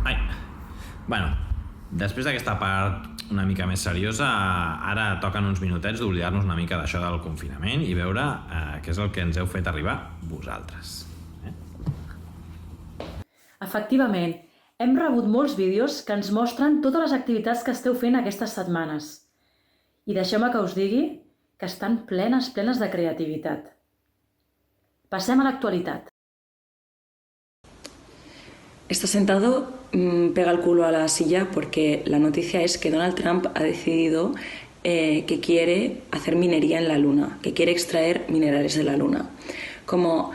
Ai. Bueno, després d'aquesta part una mica més seriosa, ara toquen uns minutets d'oblidar-nos una mica d'això del confinament i veure què és el que ens heu fet arribar vosaltres. Efectivament, hem rebut molts vídeos que ens mostren totes les activitats que esteu fent aquestes setmanes. I deixeu-me que us digui que estan plenes de creativitat. Passem a l'actualitat. Está sentado, pega el culo a la silla porque la noticia es que Donald Trump ha decidido que quiere hacer minería en la Luna, que quiere extraer minerales de la Luna. Como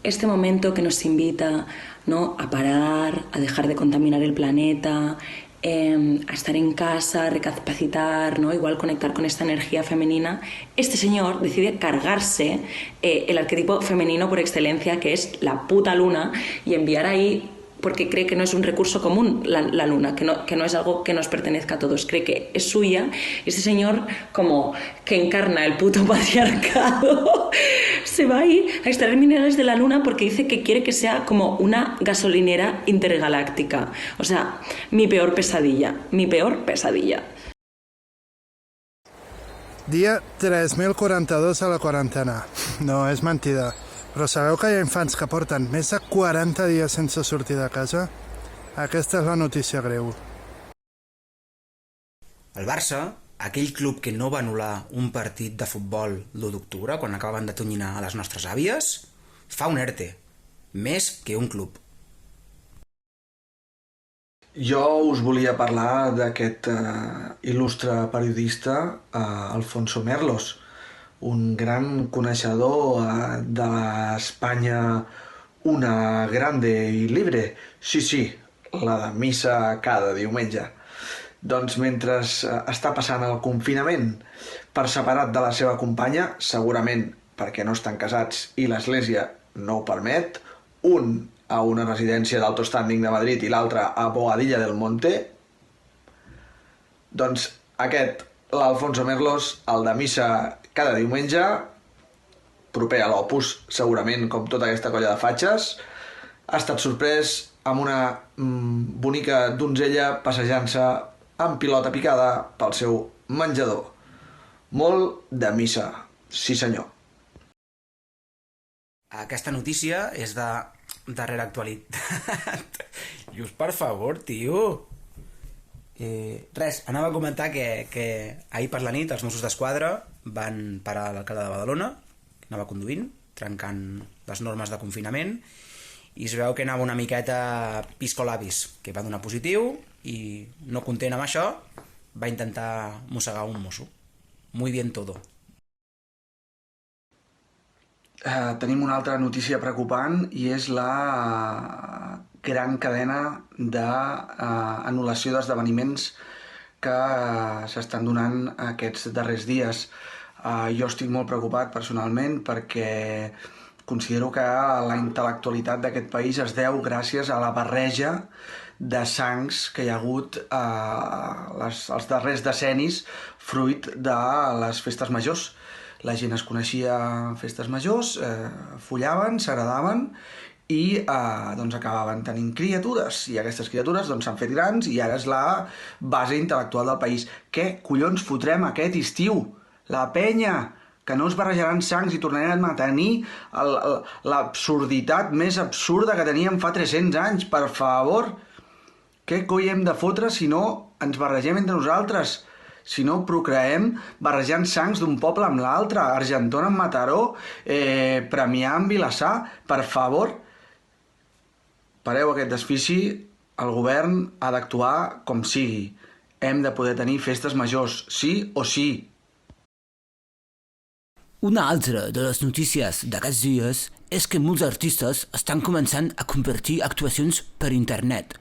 este momento que nos invita, ¿no?, a parar, a dejar de contaminar el planeta, a estar en casa, a recapacitar, ¿no?, igual conectar con esta energía femenina, este señor decide cargarse el arquetipo femenino por excelencia, que es la puta luna, y enviar ahí, porque cree que no es un recurso común la luna, que no es algo que nos pertenezca a todos, cree que es suya. Este señor, como que encarna el puto patriarcado, se va ahí a extraer minerales de la luna porque dice que quiere que sea como una gasolinera intergaláctica. O sea, mi peor pesadilla. Dia 3042 a la quarantena. No, és mentida. Però sabeu que hi ha infants que porten més de 40 dies sense sortir de casa? Aquesta és la notícia greu. El Barça, aquell club que no va anul·lar un partit de futbol l'1 d'octubre, quan acabaven de tonyinar a les nostres àvies, fa un ERTE, més que un club. Jo us volia parlar d'aquest il·lustre periodista, Alfonso Merlos, un gran coneixedor de l'Espanya una grande i libre. Sí, la de missa cada diumenge. Doncs mentre està passant el confinament per separat de la seva companya, segurament perquè no estan casats i l'Església no ho permet, un a una residència d'alto standing de Madrid i l'altre a Boadilla del Monte, doncs aquest, l'Alfonso Merlos, el de missa cada diumenge, proper a l'Opus, segurament, com tota aquesta colla de fatxes, ha estat sorprès amb una bonica donzella passejant-se amb pilota picada pel seu menjador. Molt de missa, sí senyor. Aquesta notícia és de darrera actualitat. Just per favor, tio. Res, anava a comentar que ahir per la nit els Mossos d'Esquadra van parar l'alcalde de Badalona, que anava conduint, trencant les normes de confinament, i es veu que anava una miqueta piscolabis, que va donar positiu, i no content amb això, va intentar mossegar un mosso. Muy bien todo. Tenim una altra notícia preocupant i és la gran cadena d'anul·lació d'esdeveniments que s'estan donant aquests darrers dies. Jo estic molt preocupat personalment perquè considero que la intel·lectualitat d'aquest país es deu gràcies a la barreja de sangs que hi ha hagut els darrers decennis fruit de les festes majors. La gent es coneixia a festes majors, follaven, s'agradaven i acabaven tenint criatures. I aquestes criatures s'han fet grans i ara és la base intel·lectual del país. Què collons fotrem aquest estiu? La penya! Que no es barrejaran sangs i tornarem a tenir l'absurditat més absurda que teníem fa 300 anys, per favor! Què coi hem de fotre si no ens barregem entre nosaltres? Si no procreem barrejant sangs d'un poble amb l'altre, Argentona amb Mataró, Premià amb Vilassar, per favor! Pareu aquest desfici, el govern ha d'actuar com sigui. Hem de poder tenir festes majors, sí o sí. Una altra de les notícies d'aquests dies és que molts artistes estan començant a compartir actuacions per internet.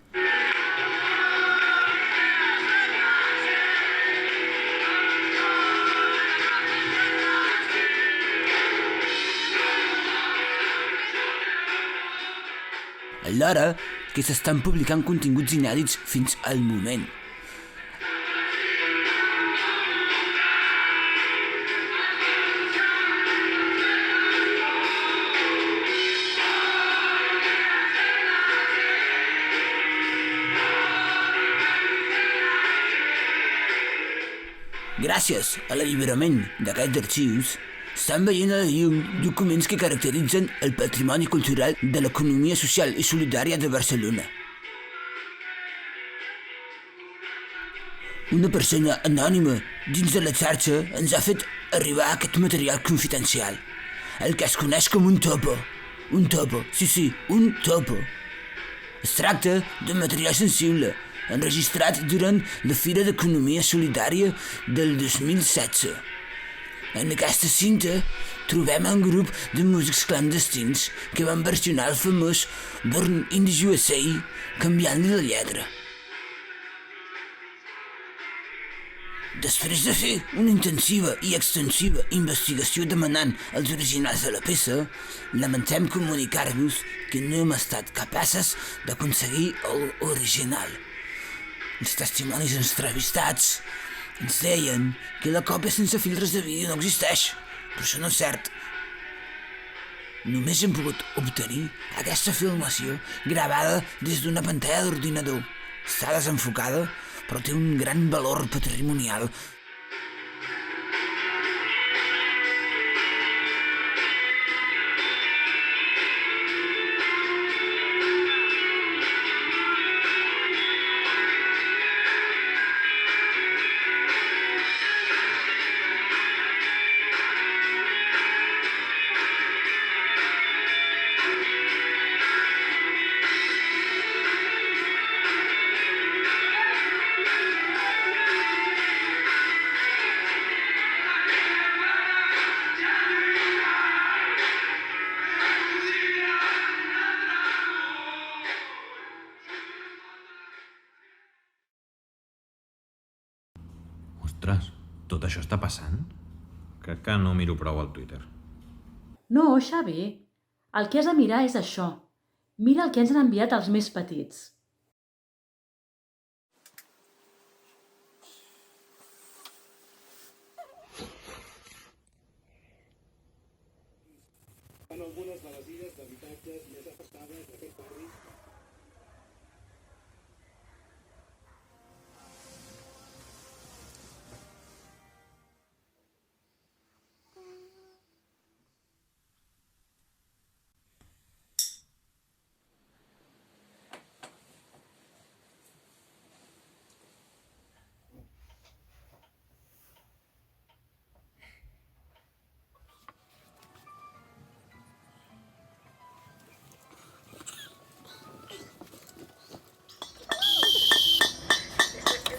Alhora que s'estan publicant continguts inèdits fins al moment. Gràcies a l'alliberament d'aquests arxius, estan veient a la llum documents que caracteritzen el patrimoni cultural de l'economia social i solidària de Barcelona. Una persona anònima dins de la xarxa ens ha fet arribar aquest material confidencial, el que es coneix com un topo. Un topo, sí, un topo. Es tracta d'un material sensible, enregistrat durant la Fira d'Economia Solidària del 2016. En aquesta cinta trobem un grup de músics clandestins que van versionar el famós Born in the USA canviant-li la lletra. Després de fer una intensiva i extensiva investigació demanant els originals de la peça, lamentem comunicar-vos que no hem estat capaces d'aconseguir l'original. Els testimonis entrevistats ens deien que la còpia sense filtres de vídeo no existeix, però això no és cert. Només hem pogut obtenir aquesta filmació gravada des d'una pantalla d'ordinador. Està desenfocada, però té un gran valor patrimonial. Ostres, tot això està passant? Crec que no miro prou al Twitter. No, Xavi, el que has de mirar és això. Mira el que ens han enviat els més petits. En algunes de les illes d'habitatges més afectades d'aquest barri.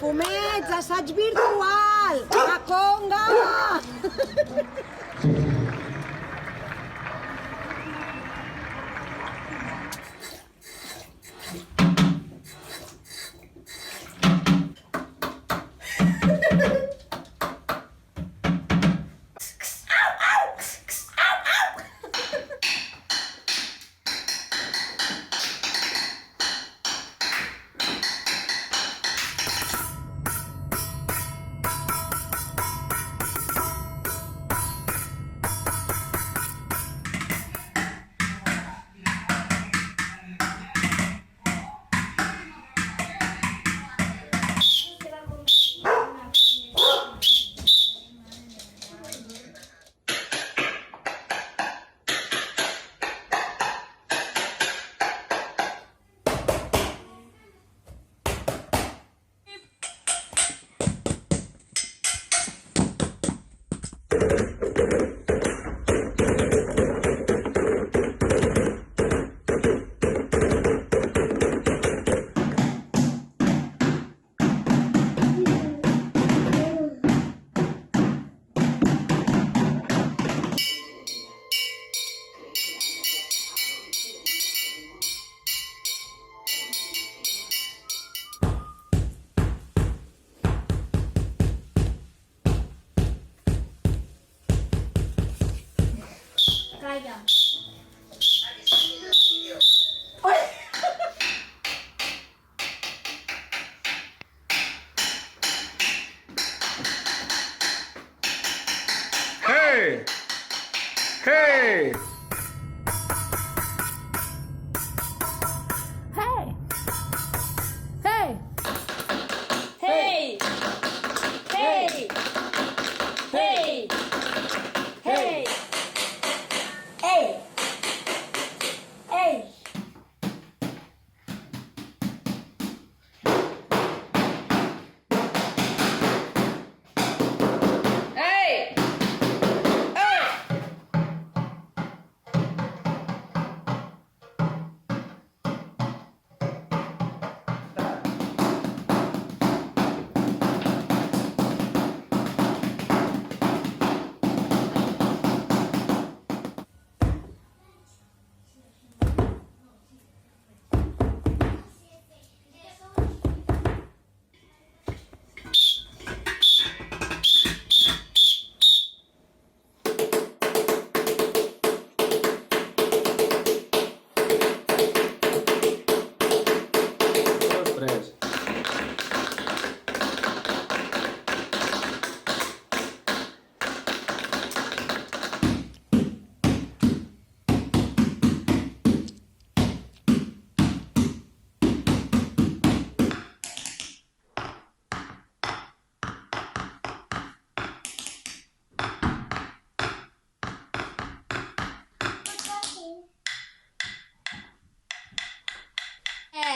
Fumets, assaig virtual! A conga! Hey! Hey! Hey! Hey! Hey! Hey!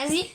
quasi.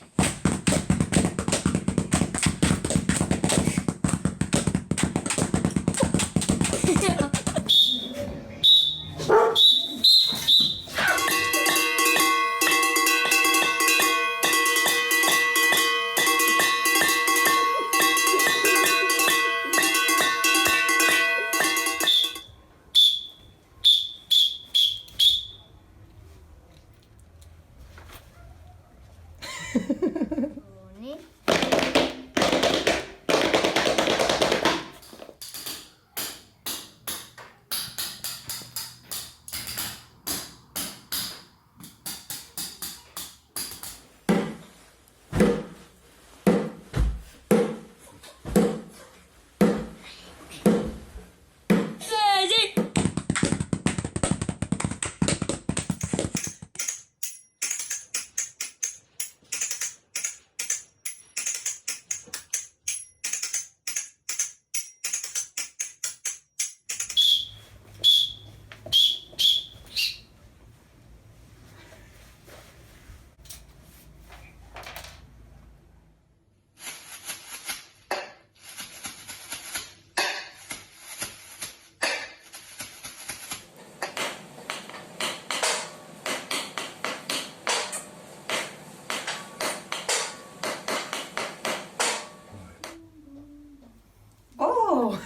Oh!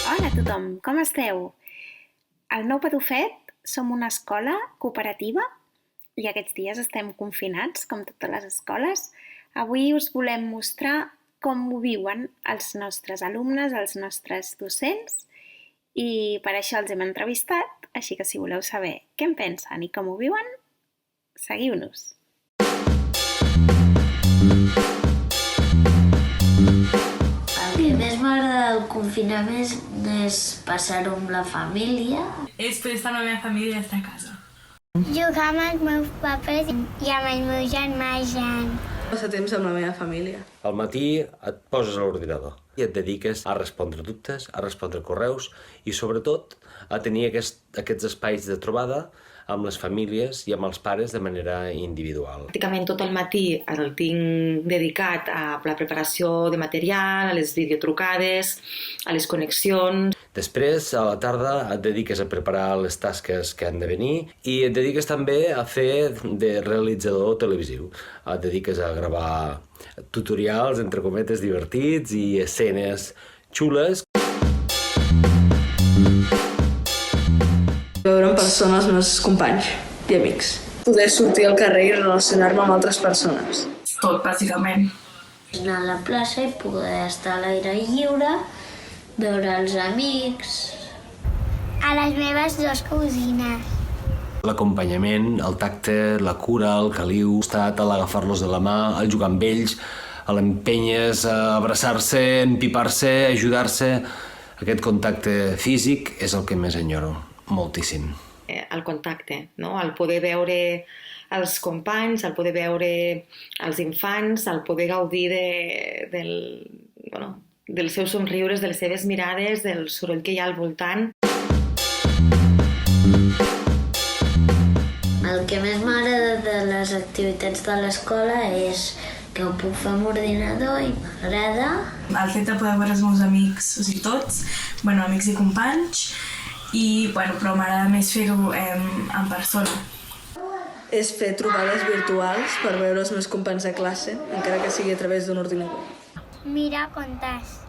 Hola a tothom, com esteu? Al Nou Patufet som una escola cooperativa i aquests dies estem confinats, com totes les escoles. Avui us volem mostrar com ho viuen els nostres alumnes, els nostres docents, i per això els hem entrevistat, així que si voleu saber què en pensen i com ho viuen, seguiu-nos. El que més m'agrada del confinament és passar-ho amb la família. És poder estar amb la meva família i estar a casa. Jugar amb els meus papers i amb el meu germà Jan. Passar temps amb la meva família. Al matí et poses a l'ordinador i et dediques a respondre dubtes, a respondre correus i, sobretot, a tenir aquests espais de trobada amb les famílies i amb els pares de manera individual. Pràcticament tot el matí el tinc dedicat a la preparació de material, a les videotrucades, a les connexions. Després, a la tarda, et dediques a preparar les tasques que han de venir i et dediques també a fer de realitzador televisiu. Et dediques a gravar tutorials, entre cometes, divertits i escenes xules. Veure en persona els meus companys i amics. Poder sortir al carrer i relacionar-me amb altres persones. Tot, bàsicament. Anar a la plaça i poder estar a l'aire lliure, veure els amics. A les meves dues cosines. L'acompanyament, el tacte, la cura, el caliu, l'agafar-los de la mà, el jugar amb ells, l'empenyes, abraçar-se, empipar-se, ajudar-se. Aquest contacte físic és el que més enyoro, moltíssim. El contacte, no? El poder veure els companys, el poder veure els infants, el poder gaudir dels seus somriures, de les seves mirades, del soroll que hi ha al voltant. El que més m'agrada de les activitats de l'escola és que ho puc fer amb ordinador i m'agrada. El fet de poder veure els meus amics, o sigui, tots, amics i companys, però m'agrada més fer-ho en persona. És fer trobades virtuals per veure els meus companys de classe, encara que sigui a través d'un ordinador. Mirar contes.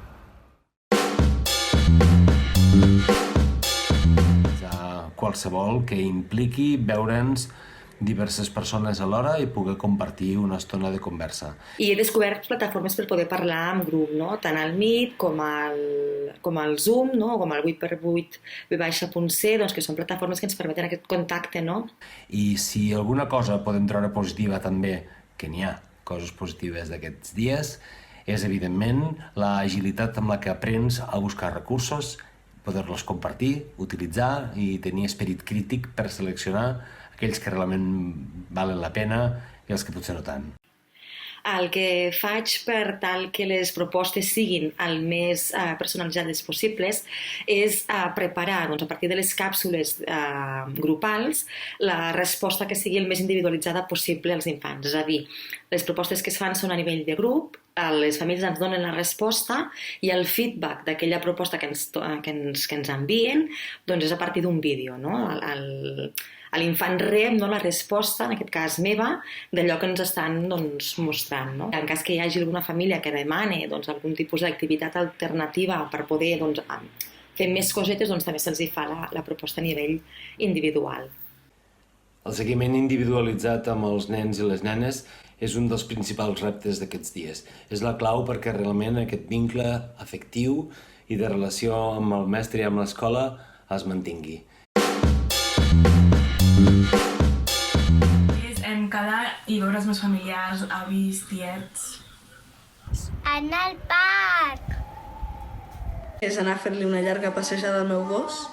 Qualsevol que impliqui veure'ns diverses persones alhora i poder compartir una estona de conversa. I he descobert plataformes per poder parlar en grup, no? Tant el Meet com el Zoom, no? Com el 8x8V.C, doncs, que són plataformes que ens permeten aquest contacte. No? I si alguna cosa podem treure positiva també, que n'hi ha coses positives d'aquests dies, és evidentment l'agilitat amb la que aprens a buscar recursos, poder-los compartir, utilitzar i tenir esperit crític per seleccionar aquells que realment valen la pena i els que potser no tant. El que faig per tal que les propostes siguin el més personalitzades possibles és preparar, doncs, a partir de les càpsules grupals, la resposta que sigui el més individualitzada possible als infants. És a dir, les propostes que es fan són a nivell de grup, les famílies ens donen la resposta i el feedback d'aquella proposta que ens envien doncs és a partir d'un vídeo. No? L'infant rep la resposta, en aquest cas meva, d'allò que ens estan mostrant. No? En cas que hi hagi alguna família que demani algun tipus d'activitat alternativa per poder fer més cosetes, també se'ls fa la proposta a nivell individual. El seguiment individualitzat amb els nens i les nenes és un dels principals reptes d'aquests dies. És la clau perquè realment aquest vincle afectiu i de relació amb el mestre i amb l'escola es mantingui. És quedar i veure els meus familiars, avis, tiets. Anar al parc! És anar a fer-li una llarga passejada al meu gos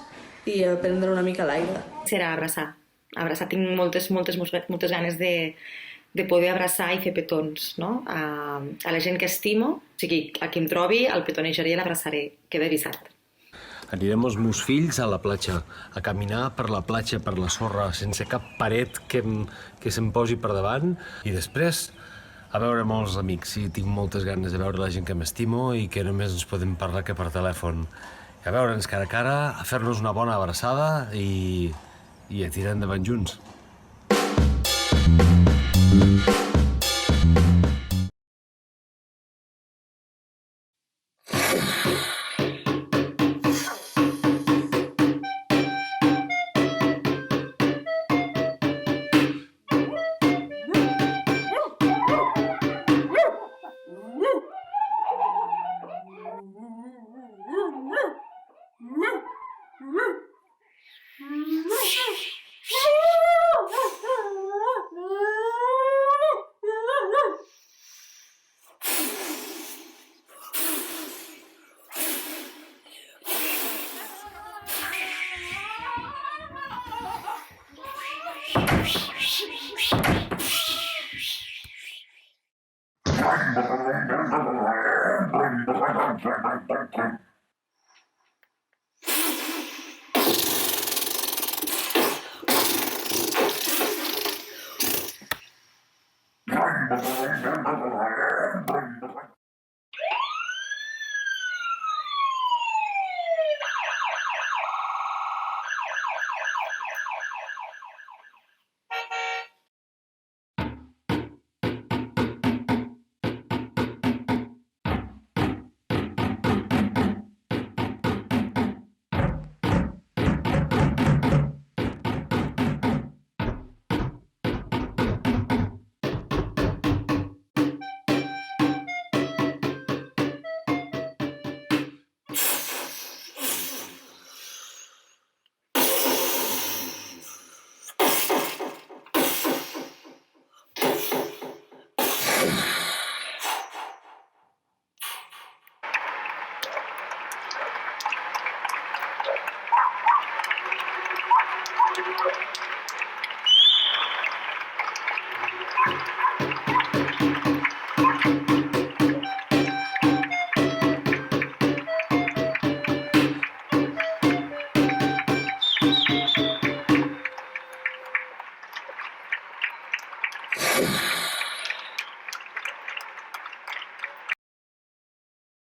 i prendre una mica l'aire. Serà abraçar. Abraçar, tinc moltes ganes de poder abraçar i fer petons, no? A la gent que estimo, o sigui, a qui em trobi, el petonejaré i l'abraçaré, queda avisat. Anirem els meus fills a la platja, a caminar per la platja, per la sorra, sense cap paret que se'm posi per davant, i després a veure molts amics, i tinc moltes ganes de veure la gent que m'estimo i que només ens podem parlar que per telèfon. I a veure'ns cara a cara, a fer-nos una bona abraçada i a tirar endavant junts.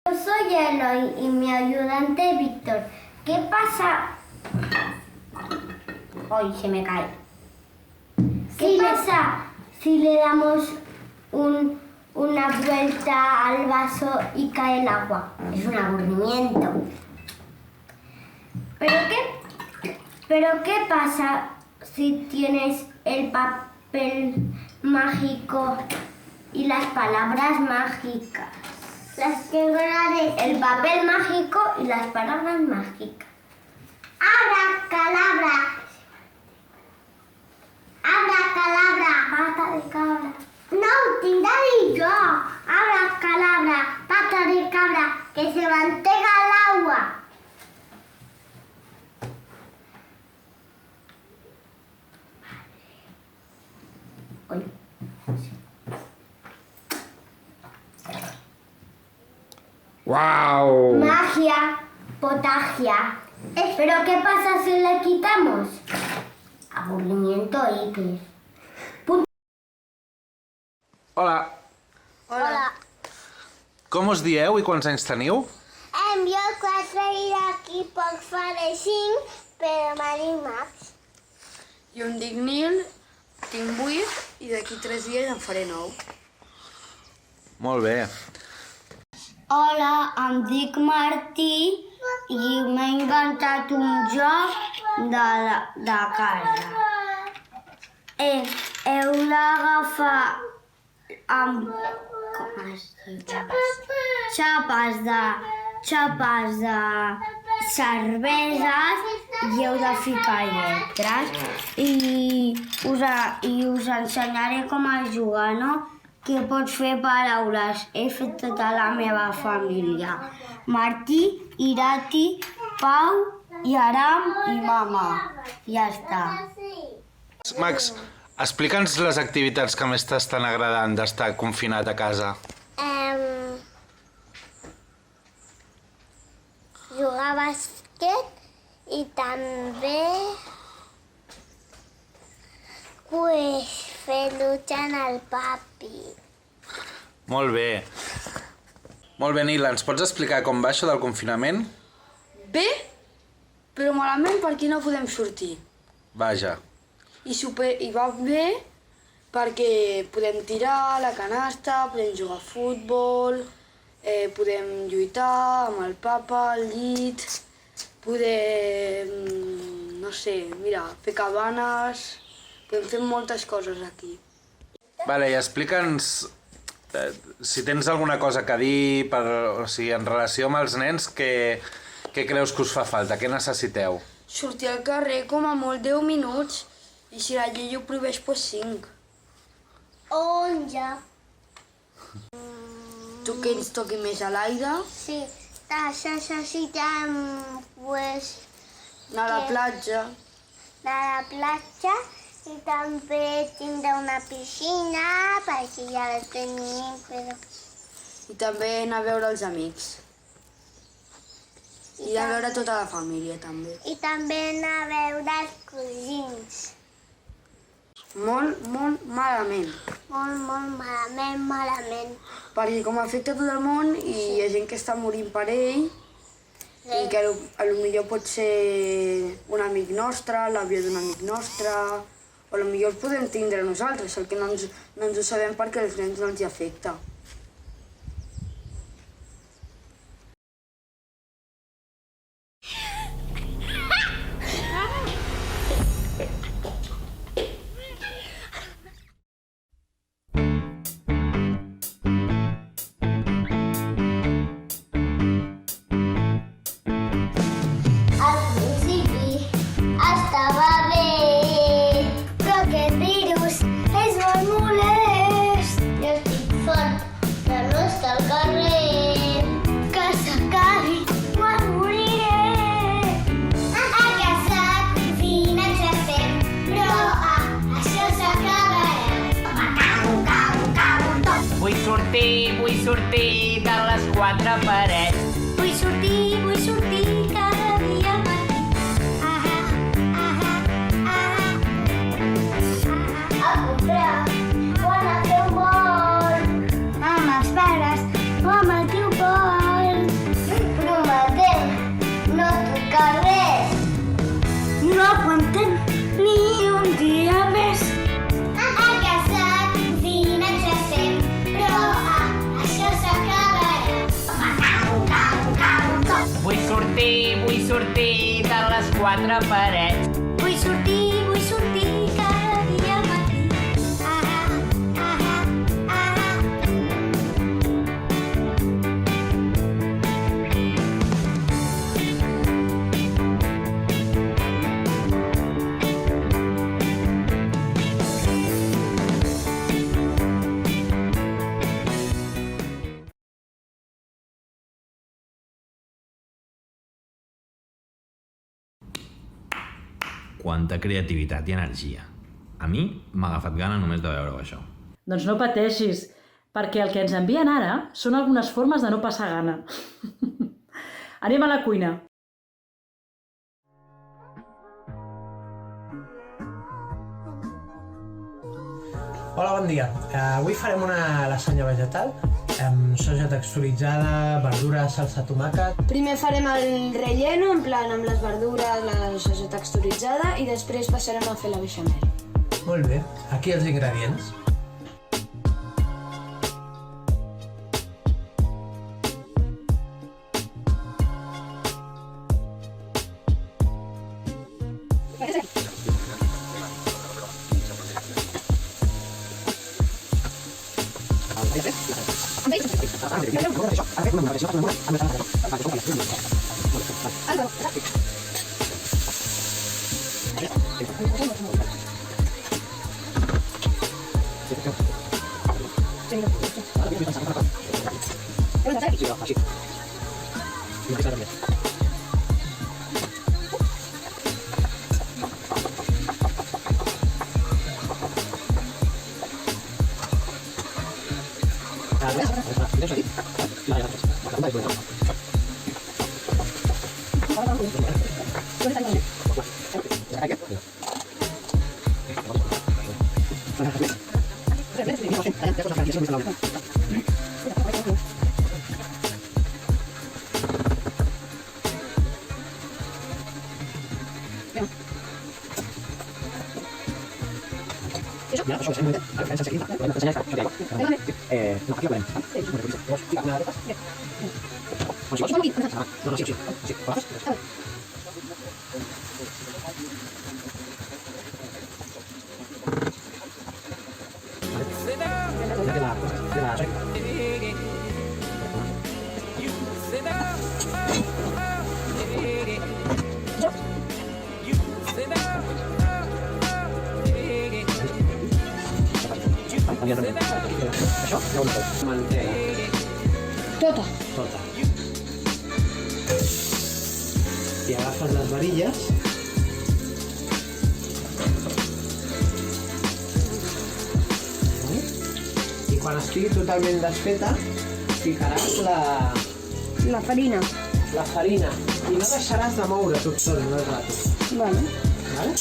Yo soy Eloy y mi ayudante Víctor. ¿Qué pasa? Hoy se me cae. ¿Qué pasa si le damos una vuelta al vaso y cae el agua? Es un aburrimiento. ¿Pero qué pasa si tienes el papel mágico y las palabras mágicas. Las tengo el papel mágico y las palabras mágicas. Abracadabra. Abracadabra. Pata de cabra. No, tinc de dir jo. Abracadabra. Pata de cabra. Que se mantenga el agua. ¡Wow! Magia, potagia. ¿Pero qué pasa si le quitamos? Aburrimiento hiper. Hola, Hola. com us dieu i quants anys teniu? Jo 4 i d'aquí poc faré 5, però m'ha dit Max. Jo em dic Nil, tinc 8 i d'aquí 3 dies en faré 9. Molt bé. Hola, em dic Martí i m'he inventat un joc de casa. Heu d'agafar amb xapes de cerveses i heu de ficar lletres i us ensenyaré com a jugar, no? Que pots fer paraules. He fet tota la meva família. Martí, Irati, Pau, i Aram i mama. Ja està. Max, explica'ns les activitats que més t'estan agradant d'estar confinat a casa. Jugar a bàsquet i també fer lucha en el papi. Molt bé. Molt bé, Nil, ens pots explicar com va això del confinament? Bé, però malament perquè no podem sortir. Vaja. I va bé perquè podem tirar la canasta, podem jugar a futbol, podem lluitar amb el papa, al llit, podem, no sé, mira, fer cabanes, podem fer moltes coses aquí. Vale, i explica'ns si tens alguna cosa que dir en relació amb els nens, què creus que us fa falta, què necessiteu? Sortir al carrer com a molt 10 minuts i si la llei ho prohibeix, doncs 5. 11. Tu que ens toqui més a l'aire? Sí, necessitem, anar a la platja. Anar a la platja i també tindre una piscina, perquè ja la tenim, però... I també anar a veure els amics. I a veure tota la família, també. I també anar a veure els cosins. Molt, molt malament. Molt malament. Perquè com afecta tot el món i hi ha gent que està morint per ell i que potser pot ser un amic nostre, l'àvia d'un amic nostre, o potser els podem tindre nosaltres, el que no ens ho sabem perquè als nens no els hi afecta. Vull sortir de les quatre parets. Vull sortir cada dia al matí. A comprar o anar a fer un vol. Amb els pares o amb el teu Pol. Prometem no tocar res. No aguantem ni un dia més. A casa, cocina, exercem, però això s'acabarà. Vull sortir de les quatre parets. Vull sortir cada dia al quanta creativitat i energia. A mi m'ha agafat gana només de veure això. Doncs no pateixis, perquè el que ens envien ara són algunes formes de no passar gana. Anem a la cuina. Hola, bon dia. Avui farem una lasanya vegetal amb soja texturitzada, verdures, salsa tomàquet. Primer farem el relleno, en plan amb les verdures, la soja texturitzada, i després passarem a fer la beixamel. Molt bé. Aquí els ingredients. Tota. Tota. I agafes les varilles i quan estigui totalment desfeta ficaràs la farina. La farina i no deixaràs de moure tot sol, no és ràpid. Vale. Vale?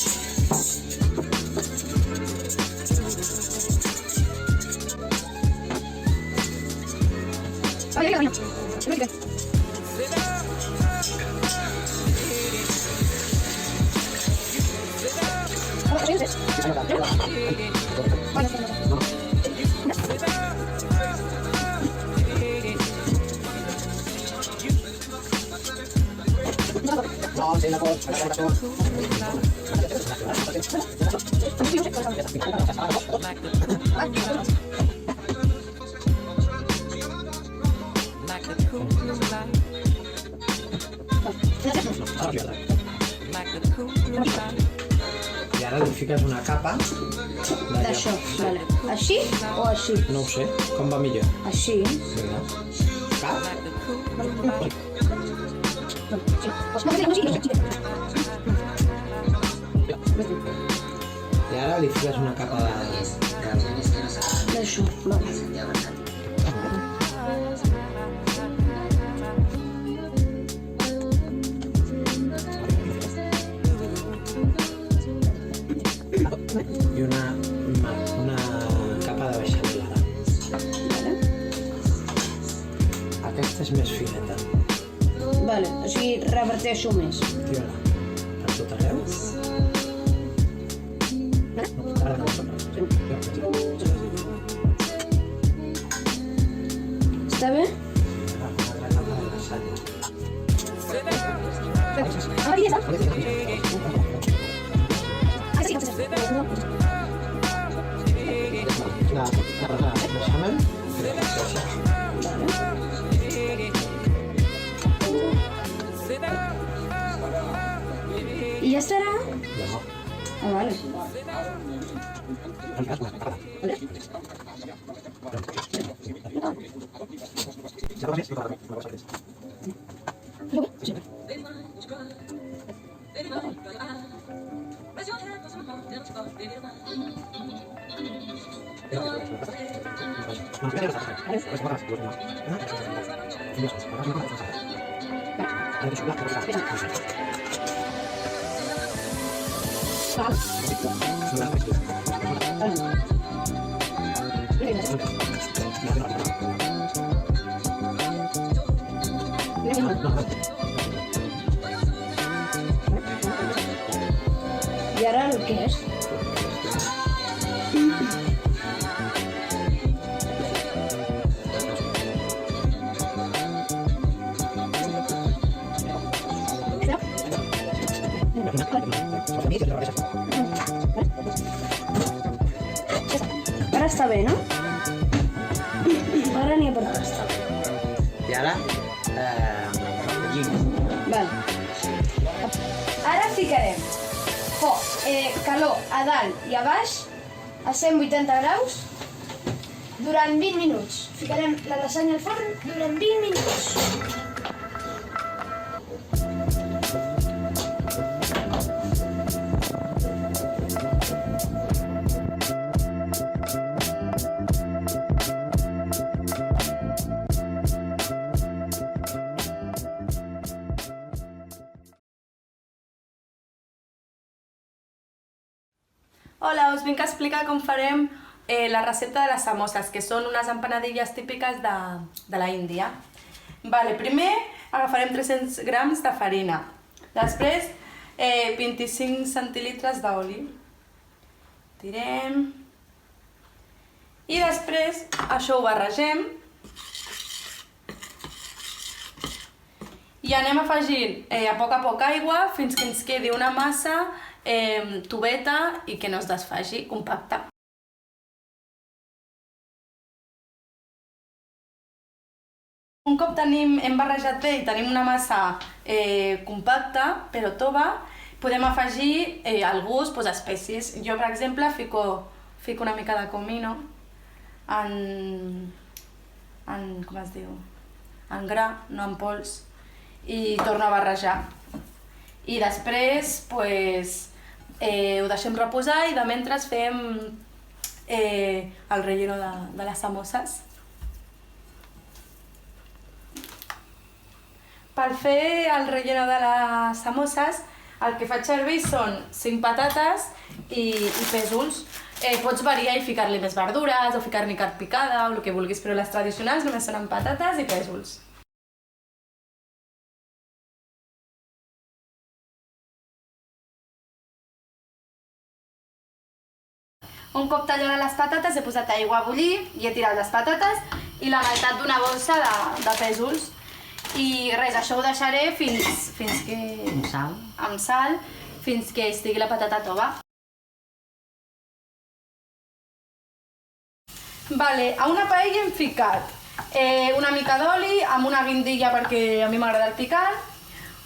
I ara li fiques una capa d'això, vale. Així o així? No ho sé, com va millor? Així. Vinga. Cap. I ara li fiques una capa d'això, vale. i una capa de beixamel ara. Aquesta és més fineta. Vale, o sigui, reverteixo més. Tira-la per tot arreu. Està bé? I ja estarà? No. Ah, vale. I ara el què és? Ara està bé, no? Ara n'hi ha per tastar. I ara, aquí. Val. Ara ficarem calor a dalt i a baix a 180 graus durant 20 minuts. Ficarem la lasanya al forn durant 20 minuts. Hola, us vinc a explicar com farem la recepta de les samosas, que són unes empanadilles típiques de la Índia. Primer agafarem 300 grams de farina, després 25 centilitres d'oli, tirem i després això ho barregem i anem afegint a poc aigua fins que ens quedi una massa tubeta i que no es desfaci, compacta. Un cop hem barrejat bé i tenim una massa compacta, però tova, podem afegir al gust espècies. Jo, per exemple, fico una mica de comino com es diu? En gra, no en pols, i torno a barrejar. I després ho deixem reposar i de mentre fem el relleno de les samoses. Per fer el relleno de les samoses el que faig servir són 5 patates i pèsols. Pots variar i ficar-li més verdures o ficar-li carn picada o el que vulguis, però les tradicionals només són amb patates i pèsols. Un cop tallades les patates he posat aigua a bullir i he tirat les patates i la meitat d'una bossa de pèsols. I res, això ho deixaré fins que... Amb sal, fins que estigui la patata tova. A una paella hem ficat una mica d'oli amb una guindilla perquè a mi m'agrada el picant,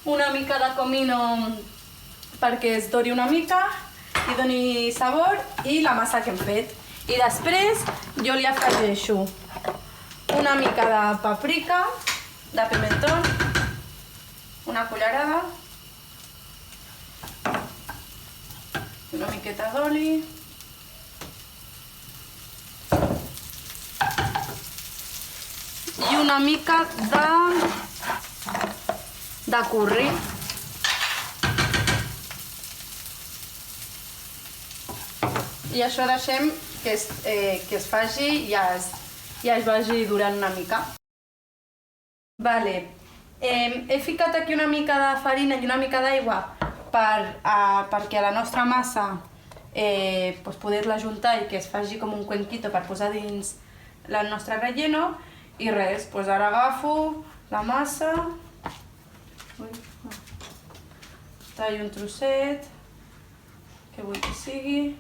una mica de comino perquè es dori una mica i doni sabor i la massa que hem fet. I després jo li afegeixo una mica de paprika, de pimentón, una cullerada, una miqueta d'oli, i una mica de curri. I això deixem que es faci i es vagi durant una mica. He ficat aquí una mica de farina i una mica d'aigua perquè a la nostra massa poder-la juntar i que es faci com un cuenquito per posar dins el nostre relleno. I res, ara agafo la massa, tallo un trosset, que vull que sigui,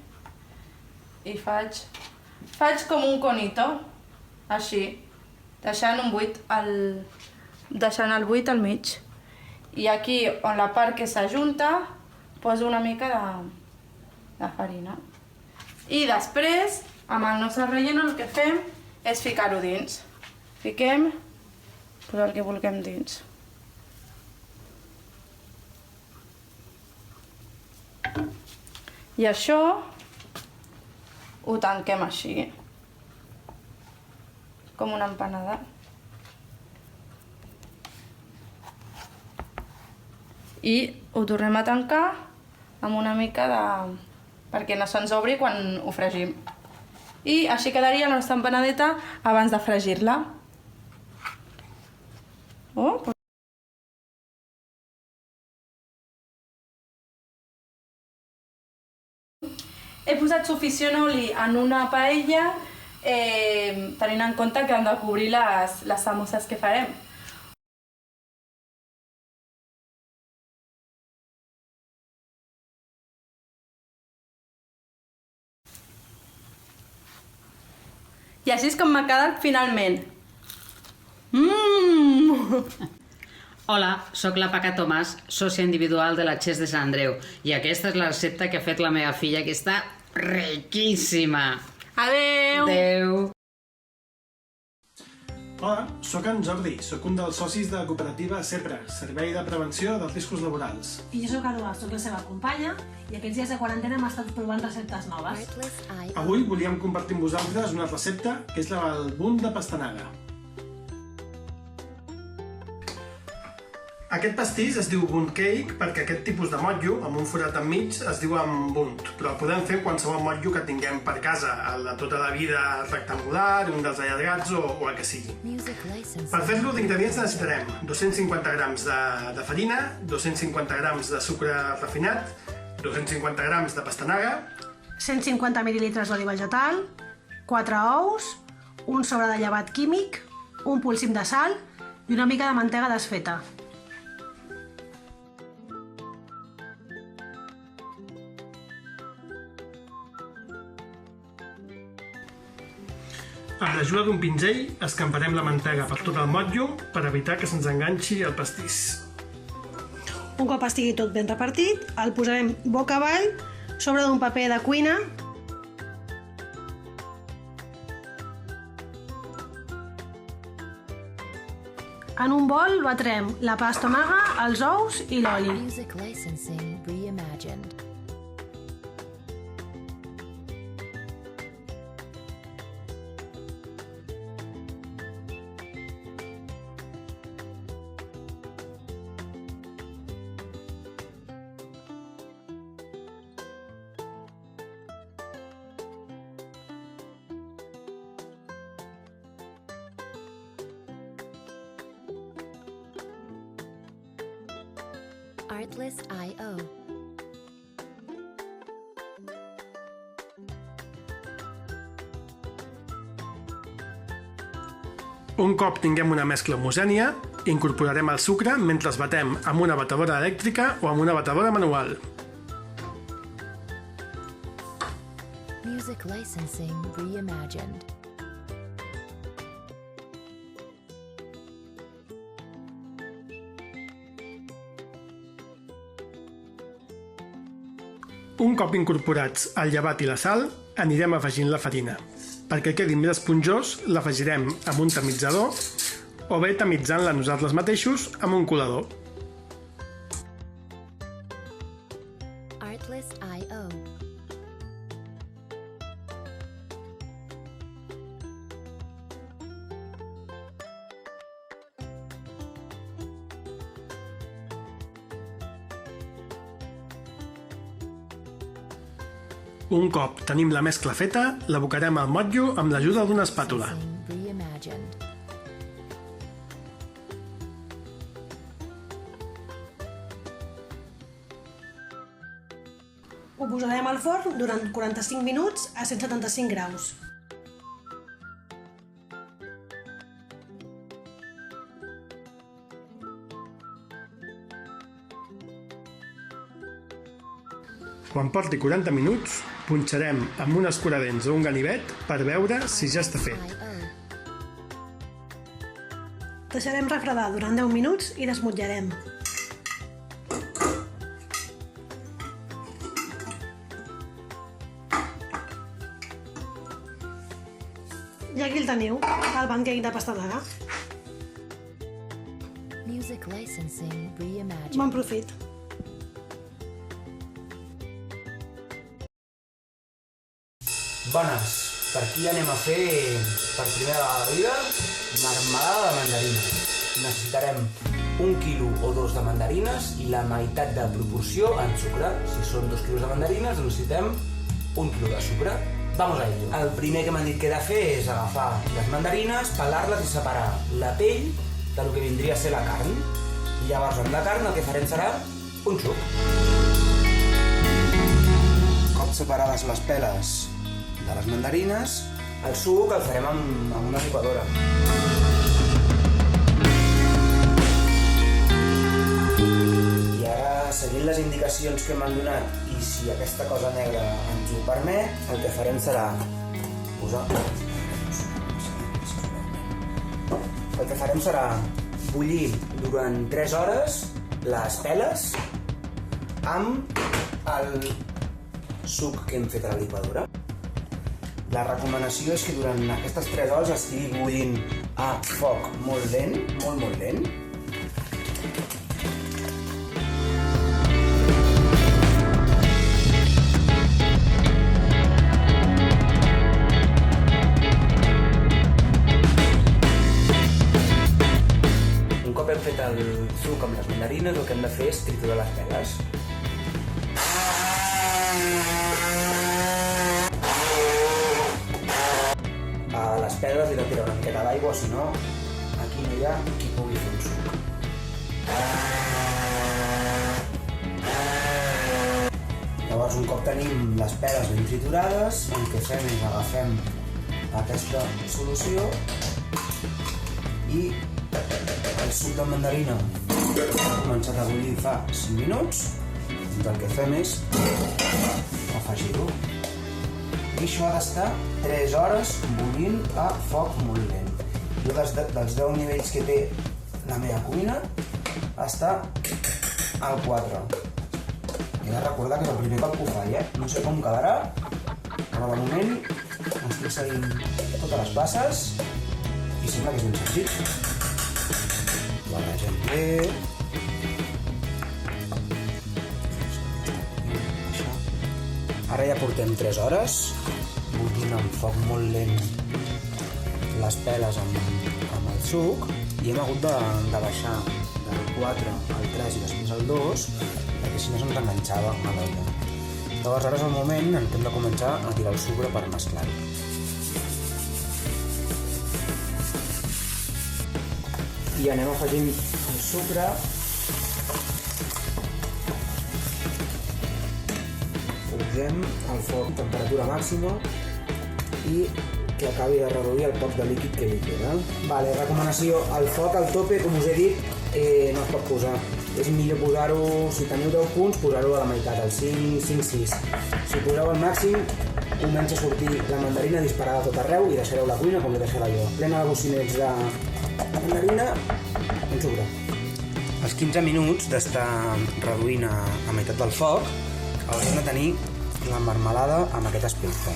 i faig com un conito, així, deixant el buit al mig. I aquí, on la part que s'ajunta, poso una mica de farina. I després, amb el nostre relleno, el que fem és ficar-ho dins. Fiquem el que vulguem dins. I això ho tanquem així, com una empanada. I ho tornem a tancar amb una mica de... perquè no se'ns obri quan ho fregim. I així quedaria la nostra empanadeta abans de fregir-la. He posat suficient oli en una paella, tenint en compte que hem de cobrir les samosses que farem. I així és com m'ha quedat finalment. Hola, sóc la Paca Tomàs, sòcia individual de la Xes de Sant Andreu, i aquesta és la recepta que ha fet la meva filla, que està riquíssima. Adeu! Adeu! Hola, sóc en Jordi, sóc un dels socis de la cooperativa CEPRA, Servei de Prevenció dels Riscos Laborals. I jo sóc Aroa, sóc la seva companya, i aquests dies de quarantena hem estat provant receptes noves. Avui volíem compartir amb vosaltres una recepta que és la del bunt de pastanaga. Aquest pastís es diu bunt cake perquè aquest tipus de motllo, amb un forat enmig, es diu amb bunt, però el podem fer amb qualsevol motllo que tinguem per casa, el de tota la vida rectangular, un dels allargats o el que sigui. Per fer-lo d'ingredients necessitarem 250 grams de farina, 250 grams de sucre refinat, 250 grams de pastanaga, 150 mil·lilitres d'oli vegetal, 4 ous, un sobre de llevat químic, un polsim de sal i una mica de mantega desfeta. Amb l'ajuda d'un pinzell escamparem la mantega per tot el motllo per evitar que se'ns enganxi el pastís. Un cop estigui tot ben repartit, el posarem boca avall sobre d'un paper de cuina. En un bol batrem la pastanaga, els ous i l'oli. Artlist.io. Un cop tinguem una mescla homogènia, incorporarem el sucre mentre es batem amb una batedora elèctrica o amb una batedora manual. Music licensing reimagined. Un cop incorporats el llevat i la sal, anirem afegint la farina. Perquè quedi més esponjós, l'afegirem amb un tamitzador o bé tamitzant-la nosaltres mateixos amb un colador. Artlist.io. Un cop tenim la mescla feta, l'abocarem al motllo amb l'ajuda d'una espàtula. Reimagined. Ho posarem al forn durant 45 minuts a 175 graus. Quan porti 40 minuts, punxarem amb un escuradents o un ganivet per veure si ja està fet. Deixarem refredar durant 10 minuts i desmotllarem. I aquí el teniu, el pancake de pastanaga. Music licensing reimagined. Bon profit. Bones, per aquí anem a fer, per primera vegada a la vida, marmelada de mandarines. Necessitarem 1 quilo o 2 de mandarines i la meitat de proporció en sucre. Si són 2 quilos de mandarines, necessitem 1 quilo de sucre. Vamos a ello. El primer que m'han dit que he de fer és agafar les mandarines, pelar-les i separar la pell del que vindria a ser la carn. I llavors amb la carn el que farem serà un suc. Cop separades les peles de les mandarines, el suc el farem amb una liquadora. I ara, seguint les indicacions que m'han donat i si aquesta cosa negra ens ho permet, el que farem serà posar... El que farem serà bullir durant 3 hores les peles amb el suc que hem fet a la liquadora. La recomanació és que durant aquestes 3 hores estigui bullint a foc molt lent, molt lent. Un cop hem fet el suc amb les mandarines, el que hem de fer és triturar les peles. A les peles li hem de tirar una miqueta d'aigua, si no, aquí no hi ha qui pugui fer un suc. Llavors, un cop tenim les peles ben triturades, el que fem és agafem aquesta solució i el suc de mandarina ha començat a bullir fa 5 minuts, doncs el que fem és afegir-ho. I això ha d'estar 3 hores bullint a foc molt lent. Jo dels 10 nivells que té la meva cuina està al 4. He de recordar que és el primer cop que ho faig, No sé com quedarà, però de moment estic seguint totes les passes i sembla que és ben senzill. Barregem bé. Ara ja portem 3 hores bullint amb foc molt lent les peles amb el suc i hem hagut de baixar del 4 al 3 i després al 2 perquè si no se'ns enganxava a l'olla. Llavors ara és el moment en què hem de començar a tirar el sucre per mesclar-ho. I anem afegint el sucre. Posem el foc a temperatura màxima i que acabi de reduir el poc de líquid que li queda. Vale, recomanació, el foc al tope, com us he dit, no es pot posar. És millor posar-ho, si teniu 10 punts, posar-ho a la meitat, al 5, 6. Si poseu al màxim, comença a sortir la mandarina disparada a tot arreu i deixareu la cuina com la deixarà jo. Plena de bocinets de mandarina, en sucre. Als 15 minuts d'estar reduint a meitat del foc, haurem de tenir la marmelada amb aquest aspecte.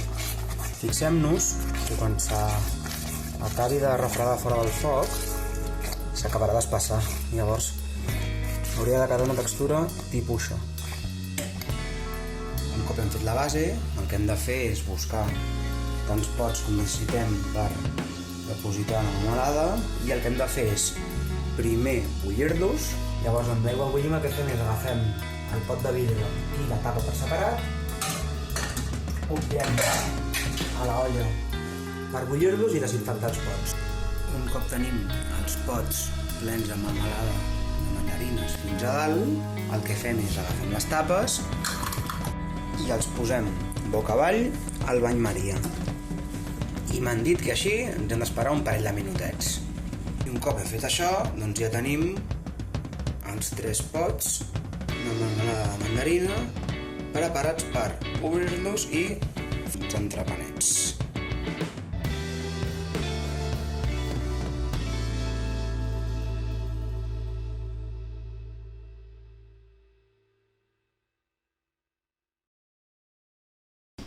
Fixem-nos que quan s'acabi de refredar fora del foc, s'acabarà d'espassar. Llavors, hauria de quedar una textura tipus això. Un cop hem fet la base, el que hem de fer és buscar tants pots com necessitem per depositar la marmelada i el que hem de fer és primer bullir-los. Llavors, amb l'aigua bullim el que fem és agafem el pot de vidre i la tapa per separat, obviem a l'olla per bullir-los i desinfectar els pots. Un cop tenim els pots plens de marmelada de mandarines fins a dalt, el que fem és agafem les tapes i els posem boca avall al bany Maria. I m'han dit que així ens hem d'esperar un parell de minutets. I un cop hem fet això, doncs ja tenim els 3 pots de marmelada de mandarina preparats per obrir-los i uns entrepanets.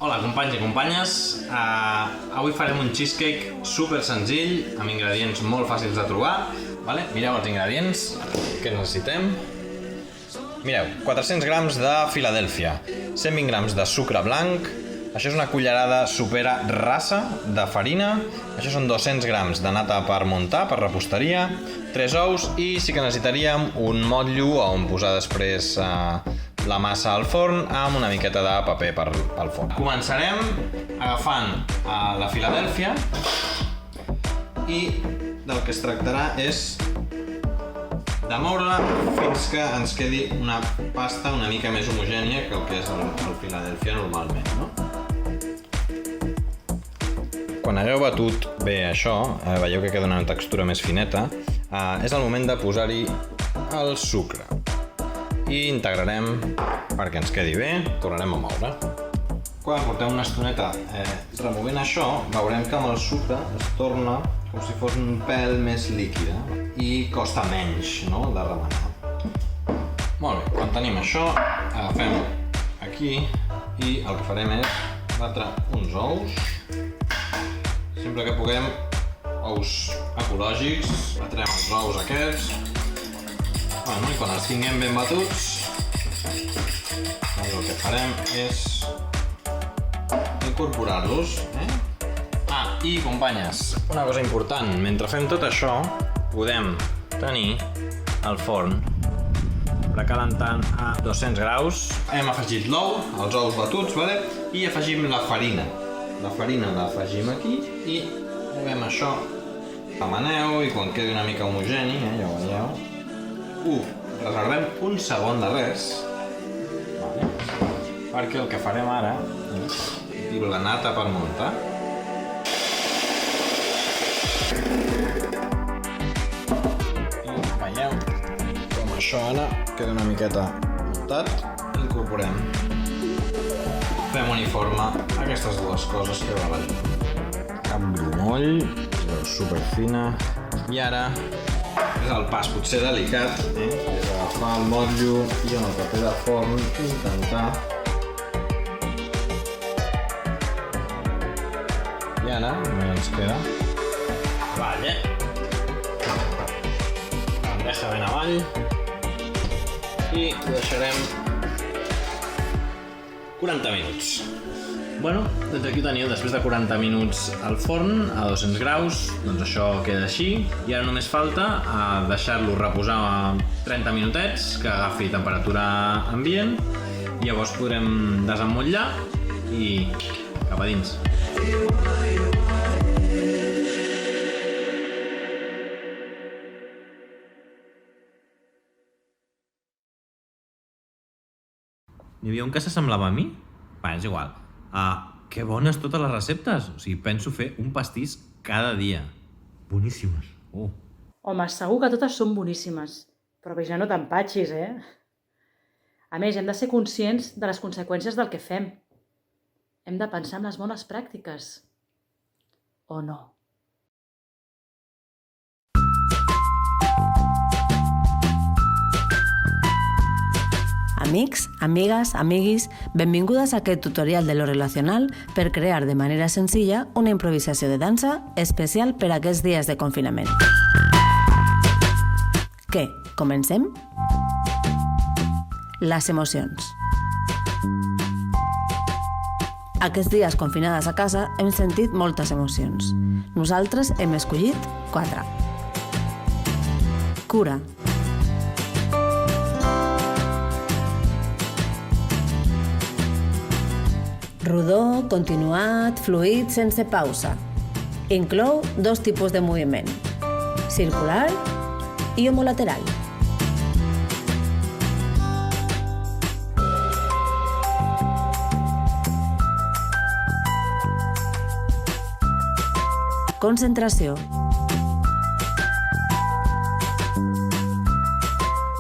Hola companys i companyes, avui farem un cheesecake super senzill amb ingredients molt fàcils de trobar. Mireu els ingredients que necessitem. Mireu, 400 grams de Filadèlfia, 120 grams de sucre blanc, Això és una cullerada supera rasa de farina. Això són 200 grams de nata per muntar, per reposteria, 3 ous i sí que necessitaríem un motllo on posar després la massa al forn amb una miqueta de paper pel forn. Començarem agafant la Filadèlfia i del que es tractarà és de moure-la fins que ens quedi una pasta una mica més homogènia que el que és el Filadèlfia normalment, no? Quan hagueu batut bé això, veieu que queda una textura més fineta, és el moment de posar-hi el sucre. I integrarem perquè ens quedi bé, tornarem a moure. Quan portem una estoneta removent això, veurem que amb el sucre es torna com si fos un pèl més líquida i costa menys, no?, de remenar. Molt bé, quan tenim això, agafem aquí i el que farem és batre uns ous. Sempre que puguem, ous ecològics, batrem els ous aquests. I quan els tinguem ben batuts, el que farem és incorporar-los. I companyes, una cosa important, mentre fem tot això, podem tenir el forn precalentant a 200 graus. Hem afegit l'ou, els ous batuts, i afegim la farina. La farina l'afegim aquí i movem això, remeneu i quan quedi una mica homogeni, ja ho veieu, reservem un segon de res, perquè el que farem ara és dir la nata per muntar. I veieu com això ara queda una miqueta muntat, incorporem. Fem uniforme aquestes dues coses que barregem. Cap bromoll, superfina. I ara és el pas potser delicat, és agafar el motllo i amb el paper de forn intentar. I ara només ens queda avall, bandeja ben avall i ho deixarem 40 minuts. Doncs aquí ho teniu, després de 40 minuts al forn, a 200 graus, doncs això queda així. I ara només falta deixar-lo reposar 30 minutets, que agafi temperatura ambient, i llavors podrem desemmotllar i cap a dins. N'hi havia un que s'assemblava a mi? És igual. Que bones totes les receptes. O sigui, penso fer un pastís cada dia. Boníssimes. Home, segur que totes són boníssimes. Però ja no t'empatxis, A més, hem de ser conscients de les conseqüències del que fem. Hem de pensar en les bones pràctiques. O no? Amics, amigues, amiguis, benvingudes a aquest tutorial de lo relacional per crear de manera senzilla una improvisació de dansa especial per a aquests dies de confinament. Què? Comencem? Les emocions. Aquests dies confinades a casa hem sentit moltes emocions. Nosaltres hem escollit 4. Cura. Rodó, continuat, fluid, sense pausa. Inclou 2 tipus de moviment, circular i homolateral. Concentració.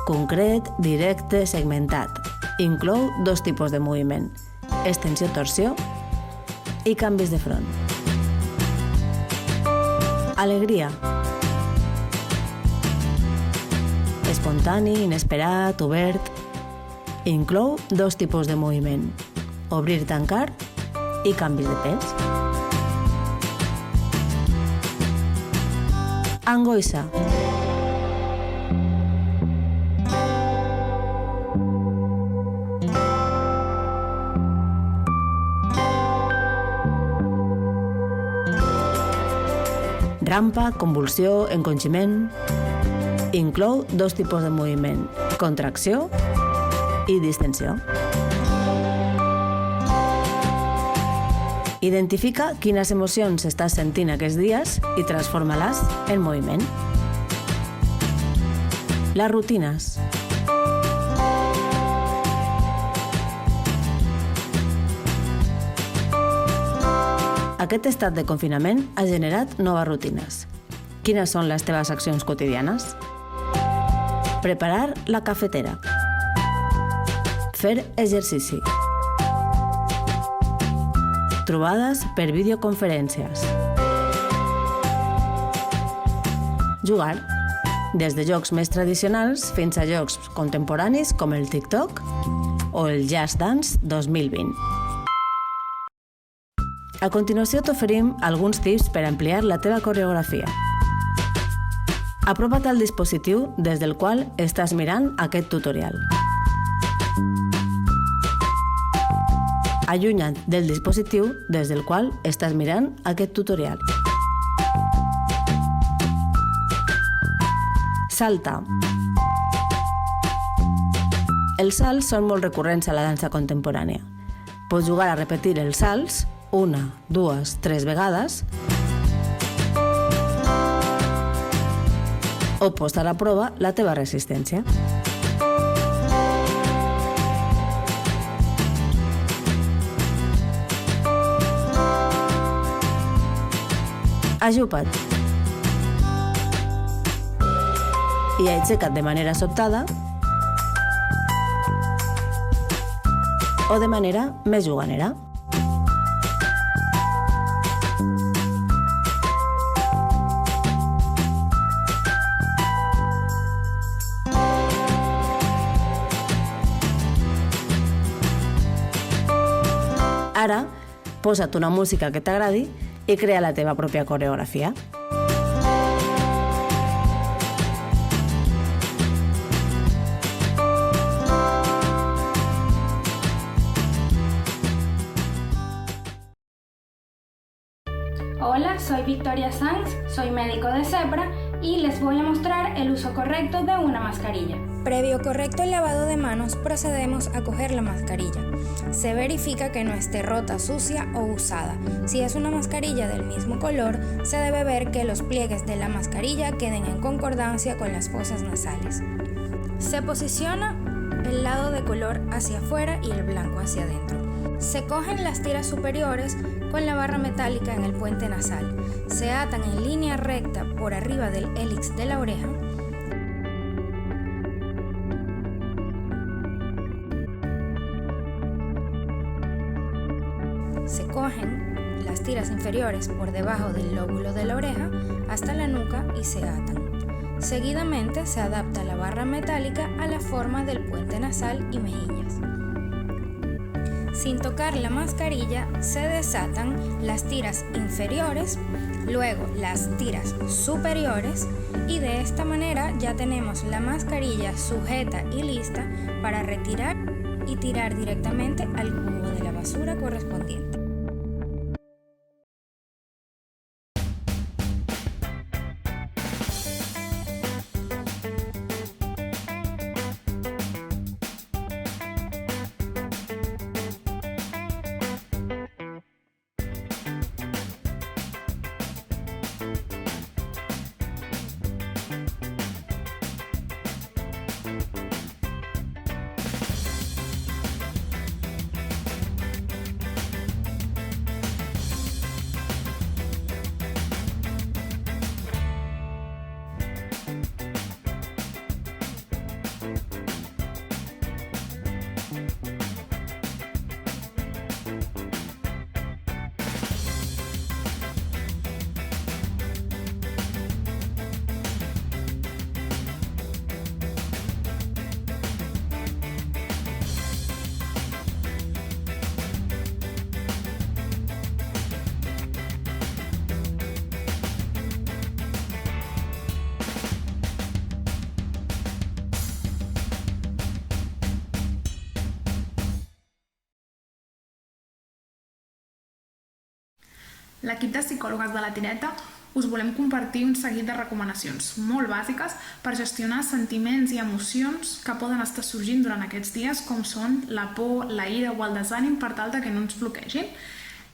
Concret, directe, segmentat. Inclou 2 tipus de moviment, extensió-torsió i canvis de front. Alegria. Espontani, inesperat, obert. Inclou 2 tipus de moviment, obrir-tancar i canvis de pes. Angoixa. rampa, convulsió, encongiment. Inclou 2 tipus de moviment, contracció i distensió. Identifica quines emocions estàs sentint aquests dies i transforma-les en moviment. Les rutines. Aquest estat de confinament ha generat noves rutines. Quines són les teves accions quotidianes? Preparar la cafetera. Fer exercici. Trobades per videoconferències. Jugar. Des de jocs més tradicionals fins a jocs contemporanis com el TikTok o el Just Dance 2020. A continuació t'oferim alguns tips per ampliar la teva coreografia. Apropa't al dispositiu des del qual estàs mirant aquest tutorial. Allunya't del dispositiu des del qual estàs mirant aquest tutorial. Salta. Els salts són molt recurrents a la dansa contemporània. Pots jugar a repetir els salts 1, 2, 3 vegades o posar a prova la teva resistència. Ajupa't i aixeca't de manera sobtada o de manera més juganera. Ara, posa't una música que t'agradi i crea la teva pròpia coreografia. Hola, soy Victoria Sanz, soy médico de CEPRA y les voy a mostrar el uso correcto de una mascarilla. Previo correcto lavado de manos, procedemos a coger la mascarilla. Se verifica que no esté rota, sucia o usada. Si es una mascarilla del mismo color, se debe ver que los pliegues de la mascarilla queden en concordancia con las fosas nasales. Se posiciona el lado de color hacia afuera y el blanco hacia adentro. Se cogen las tiras superiores con la barra metálica en el puente nasal. Se atan en línea recta por arriba del hélix de la oreja. Se cogen las tiras inferiores por debajo del lóbulo de la oreja hasta la nuca y se atan. Seguidamente se adapta la barra metálica a la forma del puente nasal y mejillas. Sin tocar la mascarilla, se desatan las tiras inferiores, luego las tiras superiores y de esta manera ya tenemos la mascarilla sujeta y lista para retirar y tirar directamente al cubo de la basura correspondiente. L'equip de psicòlogues de la Tineta us volem compartir un seguit de recomanacions molt bàsiques per gestionar sentiments i emocions que poden estar sorgint durant aquests dies, com són la por, la ira o el desànim, per tal de que no ens bloquegin.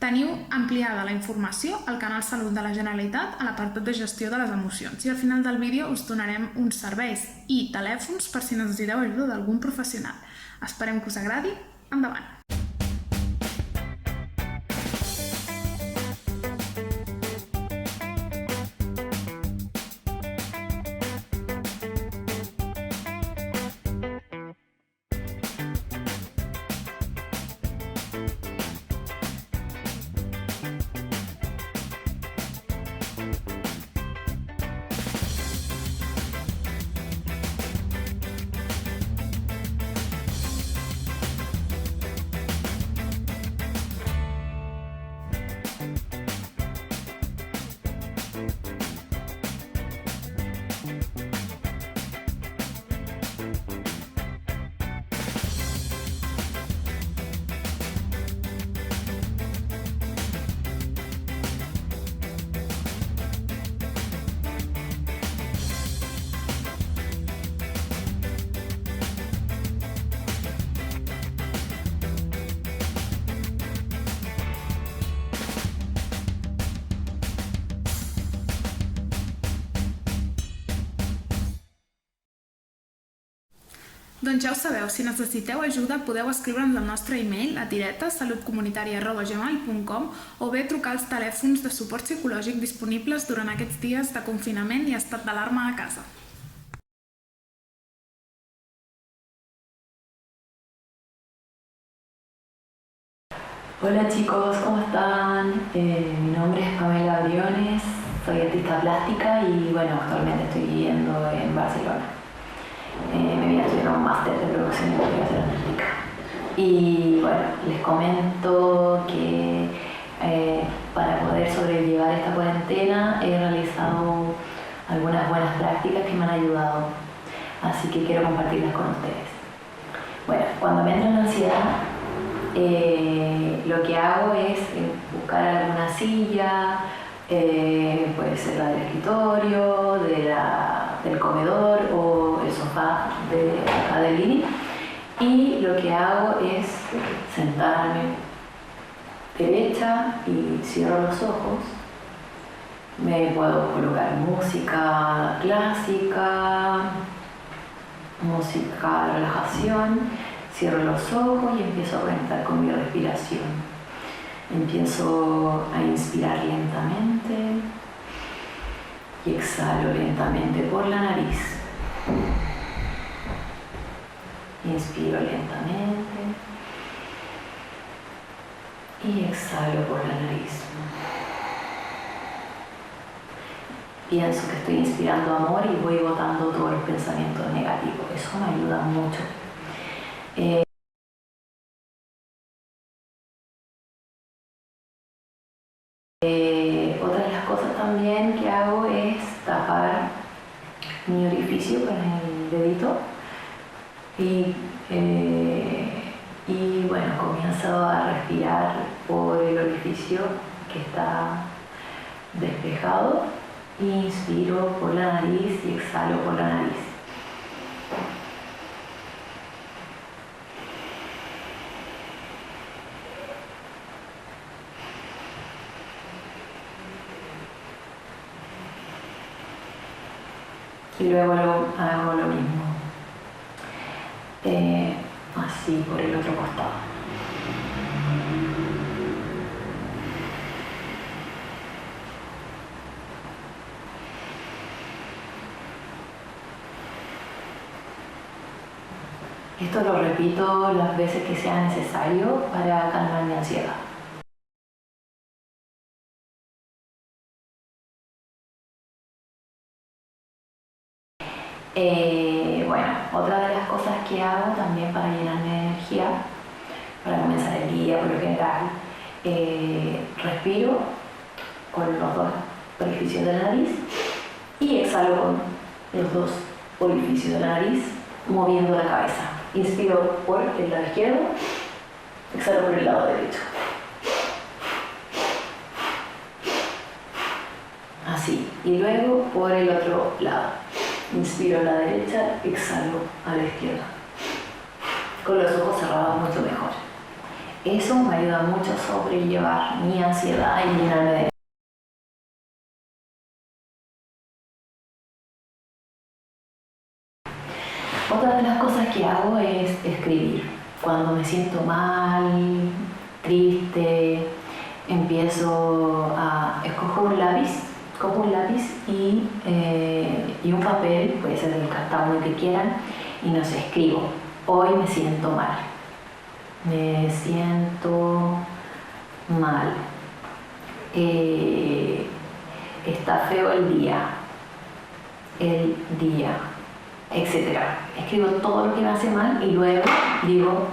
Teniu ampliada la informació al canal Salut de la Generalitat a l'apartat de gestió de les emocions i al final del vídeo us donarem uns serveis i telèfons per si necessiteu ajuda d'algun professional. Esperem que us agradi. Endavant! Doncs ja ho sabeu, si necessiteu ajuda podeu escriure'ns al nostre e-mail a salutcomunitària@gmail.com o bé trucar als telèfons de suport psicològic disponibles durant aquests dies de confinament i estat d'alarma a casa. Hola chicos, ¿cómo están? Mi nombre es Pamela Briones, soy artista plástica y bueno, actualmente estoy viviendo en Barcelona. Me voy a estudiar un máster de producción y investigación artística. Y bueno, les comento que para poder sobrellevar esta cuarentena he realizado algunas buenas prácticas que me han ayudado, así que quiero compartirlas con ustedes. Bueno, cuando me entra la ansiedad, lo que hago es buscar alguna silla, puede ser la del escritorio, del comedor o el sofá del living, y lo que hago es sentarme derecha y cierro los ojos. Me puedo colocar música clásica, música de relajación, cierro los ojos y empiezo a conectar con mi respiración. Empiezo a inspirar lentamente y exhalo lentamente por la nariz. Inspiro lentamente y exhalo por la nariz. Pienso que estoy inspirando amor y voy botando todos los pensamientos negativos. Eso me ayuda mucho. Otra de las cosas también que hago es tapar mi orificio con el dedito y bueno, comienzo a respirar por el orificio que está despejado. Inspiro por la nariz y exhalo por la nariz. Y luego hago lo mismo, así por el otro costado. Esto lo repito las veces que sea necesario para calmar mi ansiedad. Bueno, otra de las cosas que hago también para llenarme de energía, para comenzar el día por lo general, respiro con los dos orificios de la nariz y exhalo con los dos orificios de la nariz, moviendo la cabeza. Inspiro por el lado izquierdo, exhalo por el lado derecho. así. Y luego por el otro lado. Inspiro a la derecha, exhalo a la izquierda. Con los ojos cerrados mucho mejor. Eso me ayuda mucho a sobrellevar mi ansiedad y llenarme de... Otra de las cosas que hago es escribir. Cuando me siento mal, triste, empiezo a escoger un lápiz, cojo un lápiz y un papel, puede ser del tamaño que quieran, y no sé, escribo. Hoy me siento mal. Me siento mal. Está feo el día, etc. Escribo todo lo que me hace mal y luego digo,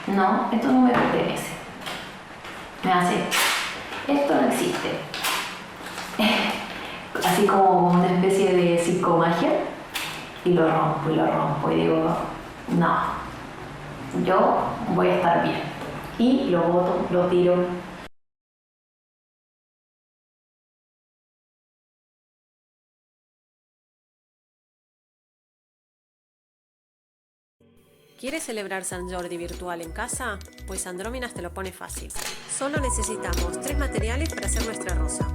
no, esto no me pertenece. Me hace, esto no existe. Así como una especie de psicomagia, y lo rompo y digo, no, yo voy a estar bien. Y lo boto, lo tiro. ¿Quieres celebrar San Jordi virtual en casa? Pues Andróminas te lo pone fácil. Solo necesitamos 3 materiales para hacer nuestra rosa.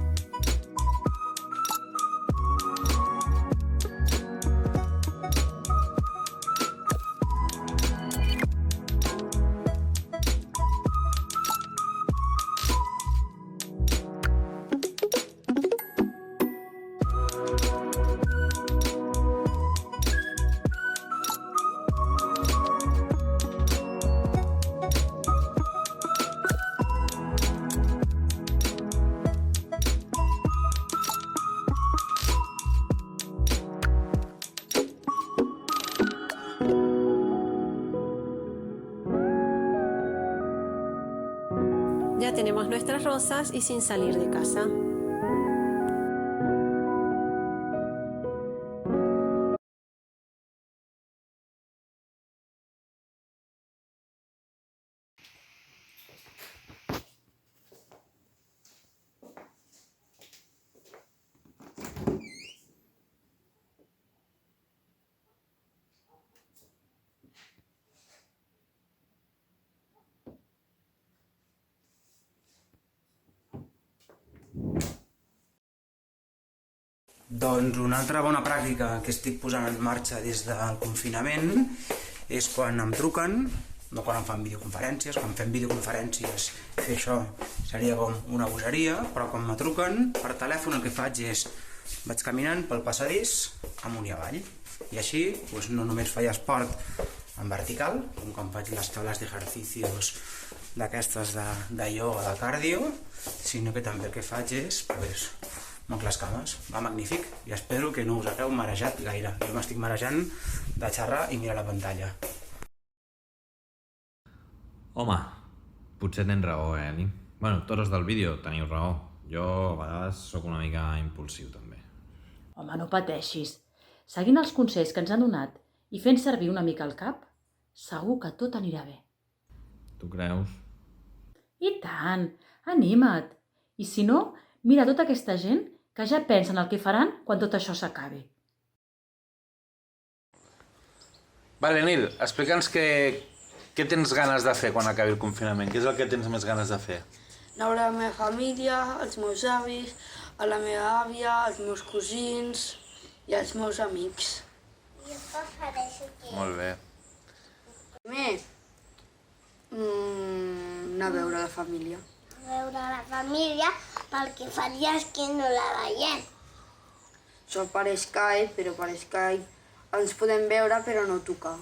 Ya tenemos nuestras rosas y sin salir de casa. Doncs una altra bona pràctica que estic posant en marxa des del confinament és quan em truquen, no quan em fan videoconferències, quan fem videoconferències fer això seria com una bogeria, però quan me truquen per telèfon el que faig és vaig caminant pel passadís amunt i avall i així doncs, no només faig esport en vertical, com quan faig les taules d'ejercicios d'aquestes de ioga, de cardio, sinó que també el que faig és doncs, moc les cames, va magnífic i espero que no us hagueu marejat gaire. Jo m'estic marejant de xerrar i mirar la pantalla. Home, potser tens raó, Eli. Bueno, tots els del vídeo teniu raó. Jo a vegades sóc una mica impulsiu també. Home, no pateixis. Seguint els consells que ens han donat i fent servir una mica el cap, segur que tot anirà bé. Tu creus? I tant! Anima't! I si no, mira tota aquesta gent que ja pensen el que faran quan tot això s'acabi. Vale, Nil, explica'ns què tens ganes de fer quan acabi el confinament. Què és el que tens més ganes de fer? Anar a veure la meva família, els meus avis, a la meva àvia, els meus cosins i els meus amics. Molt bé. Primer, anar a veure la família. Veure la família perquè fa dies que no la veiem. Això per Skype, però per Skype ens podem veure però no tocar.